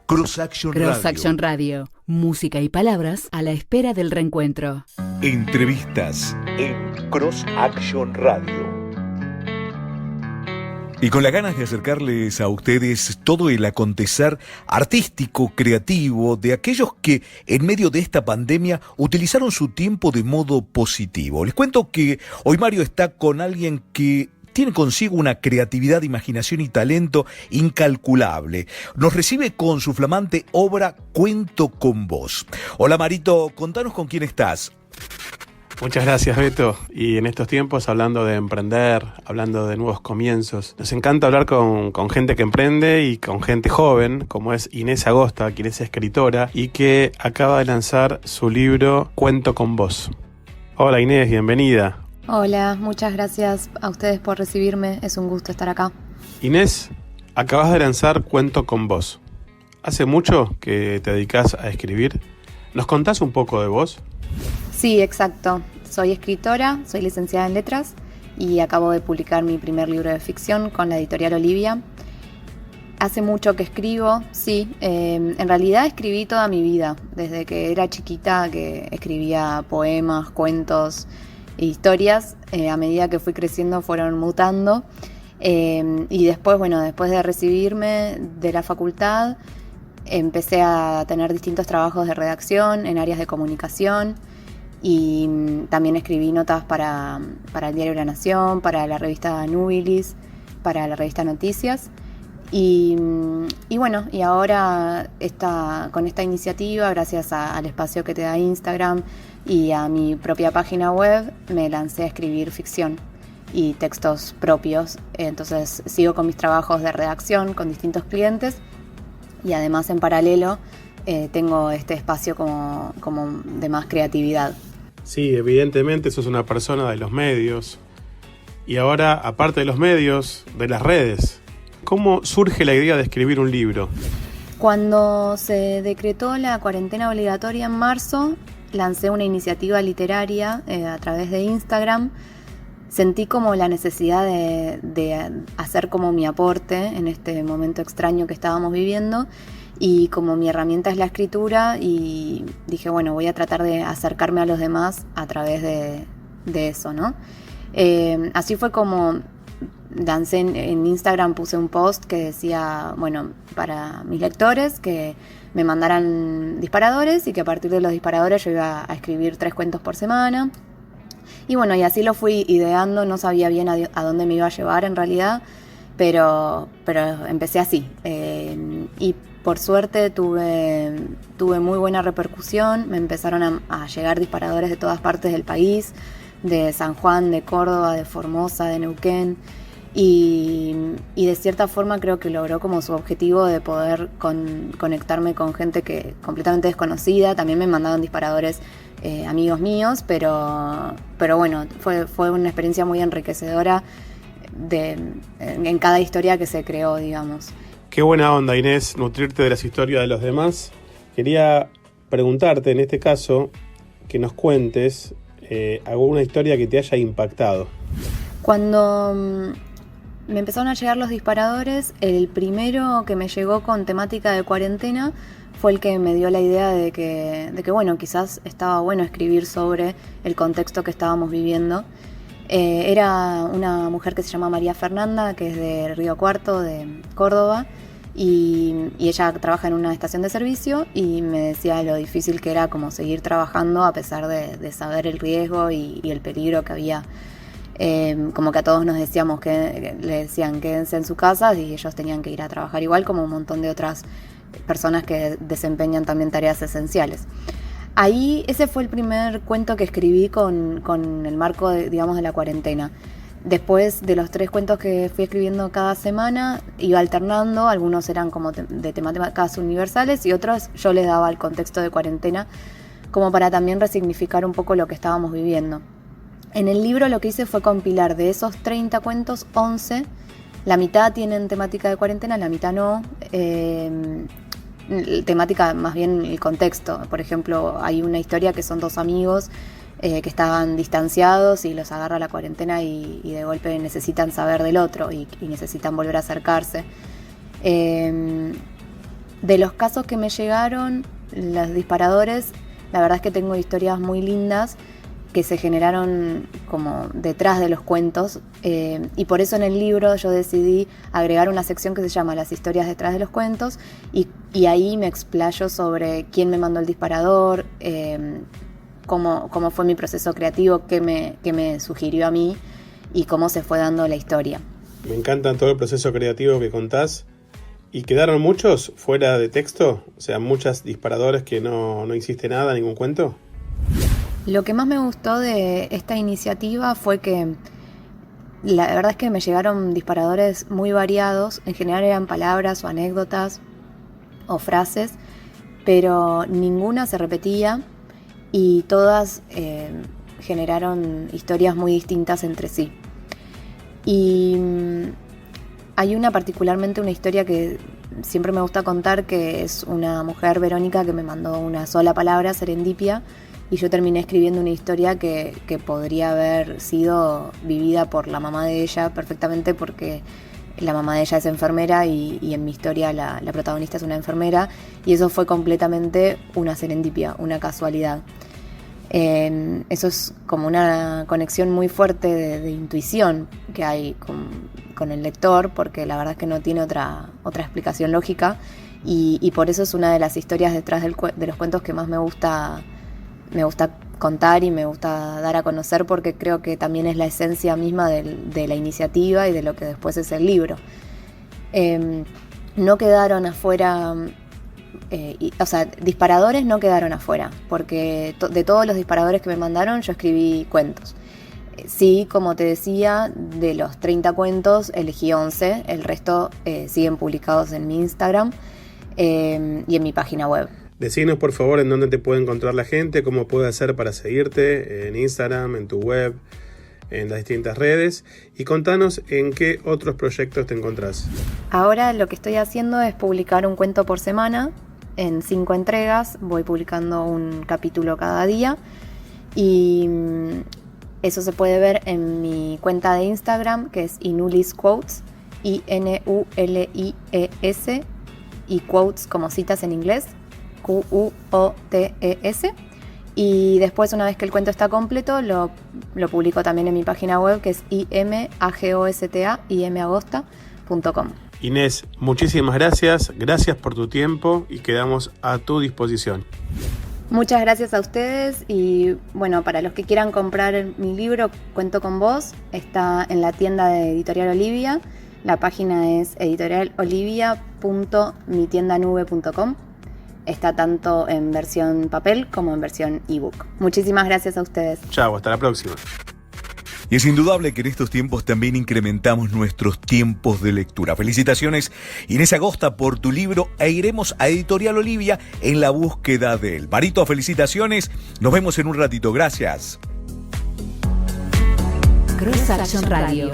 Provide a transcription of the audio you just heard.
Cross Action Cross Radio. Action Radio. Música y palabras a la espera del reencuentro. Entrevistas en Cross Action Radio. Y con las ganas de acercarles a ustedes todo el acontecer artístico, creativo, de aquellos que en medio de esta pandemia utilizaron su tiempo de modo positivo. Les cuento que hoy Mario está con alguien que tiene consigo una creatividad, imaginación y talento incalculable. Nos recibe con su flamante obra Cuento con Vos. Hola Marito, contanos con quién estás. Muchas gracias, Beto. Y en estos tiempos, hablando de emprender, hablando de nuevos comienzos, nos encanta hablar con gente que emprende y con gente joven, como es Inés Agosta, quien es escritora y que acaba de lanzar su libro Cuento con Vos. Hola Inés, bienvenida. Hola, muchas gracias a ustedes por recibirme, es un gusto estar acá. Inés, acabas de lanzar Cuento con Vos. ¿Hace mucho que te dedicas a escribir? ¿Nos contás un poco de vos? Sí, exacto. Soy escritora, soy licenciada en letras y acabo de publicar mi primer libro de ficción con la editorial Olivia. Hace mucho que escribo, sí. En realidad escribí toda mi vida, desde que era chiquita que escribía poemas, cuentos, historias. A medida que fui creciendo fueron mutando y después, después de recibirme de la facultad empecé a tener distintos trabajos de redacción en áreas de comunicación y también escribí notas para el diario La Nación, para la revista Nubilis, para la revista Noticias y ahora con esta iniciativa, gracias al espacio que te da Instagram y a mi propia página web, me lancé a escribir ficción y textos propios. Entonces sigo con mis trabajos de redacción con distintos clientes y además en paralelo tengo este espacio como de más creatividad. Sí, evidentemente sos una persona de los medios y ahora, aparte de los medios, de las redes. ¿Cómo surge la idea de escribir un libro? Cuando se decretó la cuarentena obligatoria en marzo, lancé una iniciativa literaria a través de Instagram. Sentí como la necesidad de hacer como mi aporte en este momento extraño que estábamos viviendo y como mi herramienta es la escritura y dije, voy a tratar de acercarme a los demás a través de eso, ¿no? Así fue como lancé en Instagram, puse un post que decía, para mis lectores que me mandaran disparadores y que a partir de los disparadores yo iba a escribir 3 cuentos por semana. Y y así lo fui ideando, no sabía bien a dónde me iba a llevar en realidad, pero empecé así. Y por suerte tuve muy buena repercusión, me empezaron a llegar disparadores de todas partes del país, de San Juan, de Córdoba, de Formosa, de Neuquén. Y de cierta forma creo que logró como su objetivo de poder conectarme con gente que completamente desconocida. También me mandaron disparadores amigos míos, pero fue una experiencia muy enriquecedora en cada historia que se creó, digamos. Qué buena onda, Inés, nutrirte de las historias de los demás. Quería preguntarte, en este caso, que nos cuentes alguna historia que te haya impactado. Cuando me empezaron a llegar los disparadores, el primero que me llegó con temática de cuarentena fue el que me dio la idea de que quizás estaba bueno escribir sobre el contexto que estábamos viviendo. Era una mujer que se llama María Fernanda, que es de Río Cuarto, de Córdoba, y ella trabaja en una estación de servicio y me decía lo difícil que era como seguir trabajando a pesar de saber el riesgo y el peligro que había. Como que a todos nos decíamos que le decían quédense en su casa y ellos tenían que ir a trabajar igual como un montón de otras personas que desempeñan también tareas esenciales. Ahí ese fue el primer cuento que escribí con el marco de la cuarentena. Después de los 3 cuentos que fui escribiendo cada semana, iba alternando, algunos eran como de temáticas universales y otros yo les daba el contexto de cuarentena como para también resignificar un poco lo que estábamos viviendo. En el libro lo que hice fue compilar de esos 30 cuentos, 11, la mitad tienen temática de cuarentena, la mitad no, temática más bien el contexto. Por ejemplo, hay una historia que son 2 amigos que estaban distanciados y los agarra la cuarentena y de golpe necesitan saber del otro y necesitan volver a acercarse. De los casos que me llegaron, los disparadores, la verdad es que tengo historias muy lindas que se generaron como detrás de los cuentos, y por eso en el libro yo decidí agregar una sección que se llama Las historias detrás de los cuentos, y ahí me explayo sobre quién me mandó el disparador, cómo fue mi proceso creativo, qué me sugirió a mí y cómo se fue dando la historia. Me encanta todo el proceso creativo que contás. ¿Y quedaron muchos fuera de texto? O sea, muchos disparadores que no hiciste nada, ningún cuento. Lo que más me gustó de esta iniciativa fue que la verdad es que me llegaron disparadores muy variados. En general eran palabras o anécdotas o frases, pero ninguna se repetía y todas generaron historias muy distintas entre sí. Y hay particularmente una historia que siempre me gusta contar, que es una mujer, Verónica, que me mandó una sola palabra, serendipia, y yo terminé escribiendo una historia que podría haber sido vivida por la mamá de ella perfectamente, porque la mamá de ella es enfermera y en mi historia la protagonista es una enfermera, y eso fue completamente una serendipia, una casualidad. Eso es como una conexión muy fuerte de intuición que hay con el lector, porque la verdad es que no tiene otra explicación lógica, y por eso es una de las historias detrás de los cuentos que más me gusta contar y me gusta dar a conocer, porque creo que también es la esencia misma de la iniciativa y de lo que después es el libro. No quedaron afuera, disparadores no quedaron afuera, porque de todos los disparadores que me mandaron yo escribí cuentos. Sí, como te decía, de los 30 cuentos elegí 11, el resto siguen publicados en mi Instagram y en mi página web. Decinos por favor en dónde te puede encontrar la gente, cómo puede hacer para seguirte en Instagram, en tu web, en las distintas redes, y contanos en qué otros proyectos te encontrás. Ahora lo que estoy haciendo es publicar un cuento por semana en 5 entregas, voy publicando un capítulo cada día, y eso se puede ver en mi cuenta de Instagram, que es Inulis Quotes, INULIES, y quotes como citas en inglés, QUOTES. Y después, una vez que el cuento está completo, lo publico también en mi página web, que es imagosta.com. Inés, muchísimas gracias por tu tiempo y quedamos a tu disposición. Muchas gracias a ustedes, y bueno, para los que quieran comprar mi libro Cuento con Vos, está en la tienda de Editorial Olivia. La página es editorialolivia.mitiendanube.com. Está tanto en versión papel como en versión ebook. Muchísimas gracias a ustedes. Chao, hasta la próxima. Y es indudable que en estos tiempos también incrementamos nuestros tiempos de lectura. Felicitaciones, Inés Agosta, por tu libro, e iremos a Editorial Olivia en la búsqueda de él. Marito, felicitaciones. Nos vemos en un ratito. Gracias. Cross Action Radio.